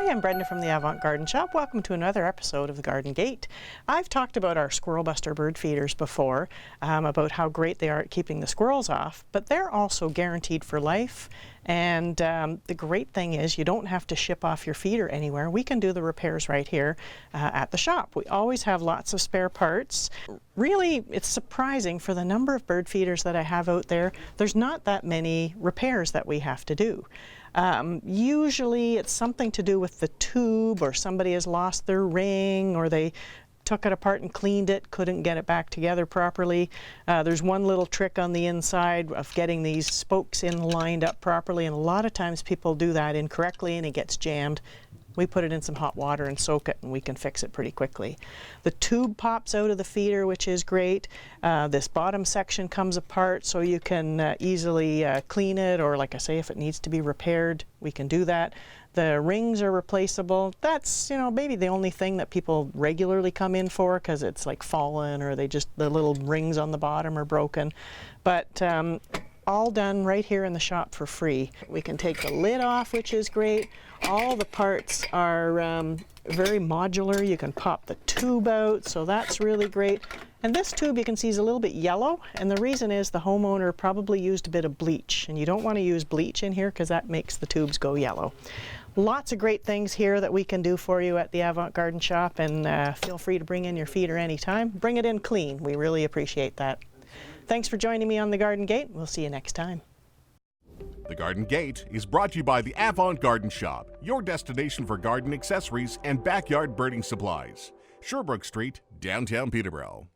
Hi, I'm Brenda from the Avant-Garden Shop. Welcome to another episode of the Garden Gate. I've talked about our Squirrel Buster bird feeders before, about how great they are at keeping the squirrels off, but they're also guaranteed for life. And the great thing is you don't have to ship off your feeder anywhere. We can do the repairs right here at the shop. We always have lots of spare parts. Really, it's surprising for the number of bird feeders that I have out there. There's not that many repairs that we have to do. Usually it's something to do with the tube, or somebody has lost their ring, or they took it apart and cleaned it, couldn't get it back together properly. There's one little trick on the inside of getting these spokes in lined up properly, and a lot of times people do that incorrectly and it gets jammed. We put it in some hot water and soak it, and we can fix it pretty quickly. The tube pops out of the feeder, which is great. This bottom section comes apart, so you can easily clean it, or like I say, if it needs to be repaired, we can do that. The rings are replaceable. That's, maybe the only thing that people regularly come in for, because it's like fallen, or the little rings on the bottom are broken. But all done right here in the shop for free. We can take the lid off, which is great. All the parts are very modular. You can pop the tube out, so that's really great. And this tube you can see is a little bit yellow, and the reason is the homeowner probably used a bit of bleach, and you don't want to use bleach in here because that makes the tubes go yellow. Lots of great things here that we can do for you at the Avant-Garden Shop, and feel free to bring in your feeder anytime. Bring it in clean. We really appreciate that. Thanks for joining me on the Garden Gate. We'll see you next time. The Garden Gate is brought to you by the Avant-Garden Shop, your destination for garden accessories and backyard birding supplies. Sherbrooke Street, downtown Peterborough.